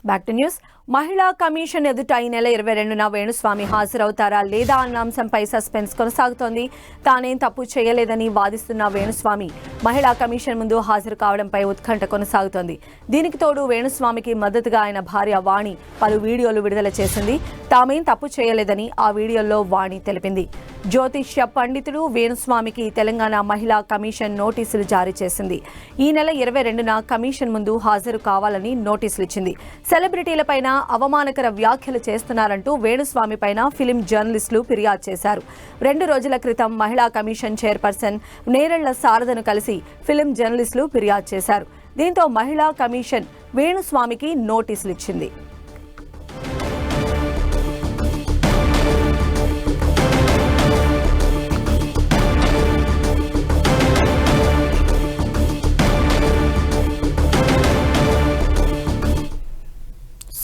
Back to news. మహిళా commission ఎదుట ఈ నెల 22న వేణుస్వామి హాజరవుతారా లేదా అన్న అంశంపై సస్పెన్స్ కొనసాగుతోంది. తానేం తప్పు చేయలేదని వాదిస్తున్న వేణుస్వామి మహిళా కమిషన్ ముందు హాజరు కావడంపై ఉత్కంఠ కొనసాగుతోంది. దీనికి తోడు వేణుస్వామికి మద్దతుగా ఆయన భార్య వాణి పలు వీడియోలు విడుదల చేసింది. తామేం తప్పు చేయలేదని ఆ వీడియోల్లో వాణి తెలిపింది. జ్యోతిష్య పండితుడు వేణుస్వామికి తెలంగాణ మహిళా కమిషన్ నోటీసులు జారీ చేసింది. ఈ నెల 22న కమిషన్ ముందు హాజరు కావాలని నోటీసులు ఇచ్చింది. సెలబ్రిటీలపైన అవమానకర వ్యాఖ్యలు చేస్తున్నారంటూ వేణుస్వామి పైన ఫిలిం జర్నలిస్టులు ఫిర్యాదు చేశారు. 2 రోజుల క్రితం మహిళా కమిషన్ చైర్పర్సన్ నేరెళ్ల శారదను కలిసి ఫిలిం జర్నలిస్టులు ఫిర్యాదు చేశారు. దీంతో మహిళా కమిషన్ వేణుస్వామికి నోటీసులు ఇచ్చింది.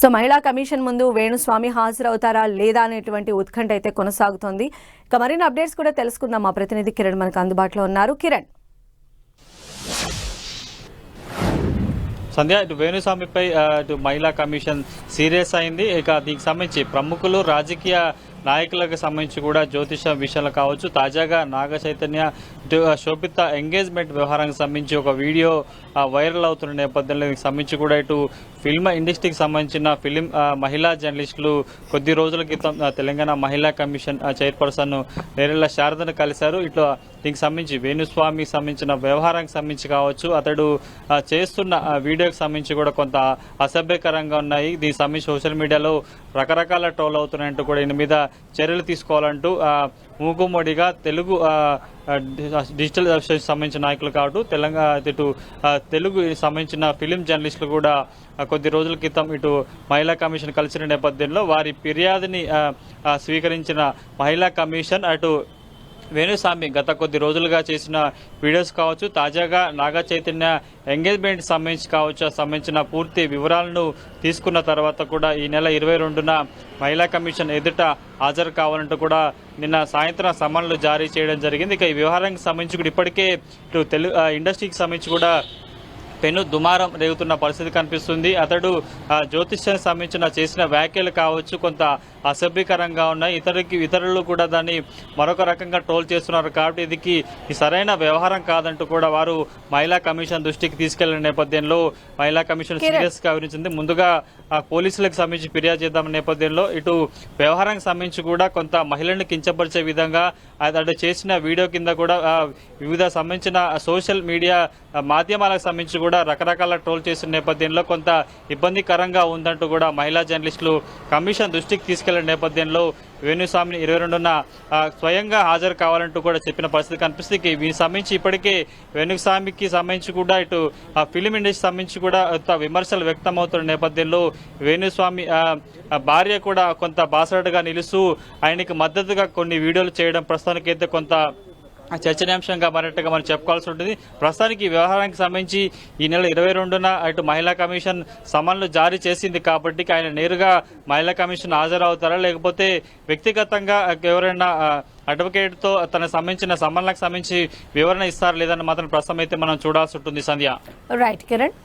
సో మహిళా కమిషన్ ముందు వేణుస్వామి హాజరవుతారా లేదా అనేటువంటి ఉత్కంఠ అయితే కొనసాగుతోంది. ఇక మరిన్ని అప్డేట్స్ కూడా తెలుసుకుందాం. మా ప్రతినిధి కిరణ్ మనకు అందుబాటులో ఉన్నారు. కిరణ్, సంధ్య, ఇటు వేణుస్వామిపై ఇటు మహిళా కమిషన్ సీరియస్ అయింది. ఇక దీనికి సంబంధించి ప్రముఖులు, రాజకీయ నాయకులకు సంబంధించి కూడా జ్యోతిష విషయాలు కావచ్చు, తాజాగా నాగ చైతన్య శోభిత ఎంగేజ్మెంట్ వ్యవహారానికి సంబంధించి ఒక వీడియో వైరల్ అవుతున్న నేపథ్యంలో దీనికి సంబంధించి కూడా ఇటు ఫిల్మ్ ఇండస్ట్రీకి సంబంధించిన మహిళా జర్నలిస్టులు కొద్ది రోజుల క్రితం తెలంగాణ మహిళా కమిషన్ చైర్పర్సన్ నేరెళ్ల శారదను కలిశారు. ఇట్లా దీనికి సంబంధించి వేణుస్వామికి సంబంధించిన వ్యవహారానికి సంబంధించి కావచ్చు, అతడు చేస్తున్న వీడియోకి సంబంధించి కూడా కొంత అసభ్యకరంగా ఉన్నాయి. దీనికి సంబంధించి సోషల్ మీడియాలో రకరకాల ట్రోల్ అవుతున్నాయంటూ కూడా ఈయన మీద చర్యలు తీసుకోవాలంటూ మూకుమ్మడిగా తెలుగు డిజిటల్ సంబంధించిన నాయకులు కావచ్చు, ఇటు తెలుగు సంబంధించిన ఫిలిం జర్నలిస్టులు కూడా కొద్ది రోజుల క్రితం ఇటు మహిళా కమిషన్ కలిసిన నేపథ్యంలో వారి ఫిర్యాదుని స్వీకరించిన మహిళా కమిషన్ అటు వేణుస్వామి గత కొద్ది రోజులుగా చేసిన వీడియోస్ కావచ్చు, తాజాగా నాగ చైతన్య ఎంగేజ్మెంట్ సంబంధించి కావచ్చు, సంబంధించిన పూర్తి వివరాలను తీసుకున్న తర్వాత కూడా ఈ నెల 22న మహిళా కమిషన్ ఎదుట హాజరు కావాలంటూ కూడా నిన్న సాయంత్రం సమన్లు జారీ చేయడం జరిగింది. ఇక ఈ వ్యవహారానికి సంబంధించి కూడా ఇప్పటికే ఇటు ఇండస్ట్రీకి సంబంధించి కూడా పెను దుమారం రేగుతున్న పరిస్థితి కనిపిస్తుంది. అతడు జ్యోతిష్యానికి సంబంధించిన చేసిన వ్యాఖ్యలు కావచ్చు కొంత అసభ్యకరంగా ఉన్నాయి. ఇతరులు కూడా దాన్ని మరొక రకంగా ట్రోల్ చేస్తున్నారు. కాబట్టి ఇది సరైన వ్యవహారం కాదంటూ కూడా వారు మహిళా కమిషన్ దృష్టికి తీసుకెళ్లిన నేపథ్యంలో మహిళా కమిషన్ సీరియస్ గా వివరించింది. ముందుగా పోలీసులకు సంబంధించి ఫిర్యాదు చేద్దాం నేపథ్యంలో ఇటు వ్యవహారానికి సంబంధించి కూడా కొంత మహిళలను కించపరిచే విధంగా అతడు చేసిన వీడియో కింద కూడా వివిధ సంబంధించిన సోషల్ మీడియా మాధ్యమాలకు సంబంధించి కూడా రకరకాల ట్రోల్ చేసిన నేపథ్యంలో కొంత ఇబ్బందికరంగా ఉందంటూ కూడా మహిళా జర్నలిస్టులు కమిషన్ దృష్టికి తీసుకెళ్లిన నేపథ్యంలో వేణుస్వామిని 22న స్వయంగా హాజరు కావాలంటూ కూడా చెప్పిన పరిస్థితి కనిపిస్తుంది. దీనికి సంబంధించి ఇప్పటికే వేణుస్వామికి సంబంధించి కూడా ఇటు ఫిలిం ఇండస్ట్రీ సంబంధించి కూడా విమర్శలు వ్యక్తమవుతున్న నేపథ్యంలో వేణుస్వామి భార్య కూడా కొంత బాసటగా నిలుస్తూ ఆయనకి మద్దతుగా కొన్ని వీడియోలు చేయడం ప్రస్తుతానికైతే కొంత చర్చనీయాంశంగా మారినట్టుగా మనం చెప్పుకోవాల్సి ఉంటుంది. ప్రస్తుతానికి ఈ వ్యవహారానికి సంబంధించి ఈ నెల 22న అటు మహిళా కమిషన్ సమన్లు జారీ చేసింది కాబట్టి ఆయన నేరుగా మహిళా కమిషన్ హాజరవుతారా లేకపోతే వ్యక్తిగతంగా ఎవరైనా అడ్వకేట్తో తనకు సంబంధించిన సమన్లకు సంబంధించి వివరణ ఇస్తారా లేదన్న మాత్రం ప్రస్తుతం అయితే మనం చూడాల్సి ఉంటుంది. సంధ్య. రైట్ కిరణ్.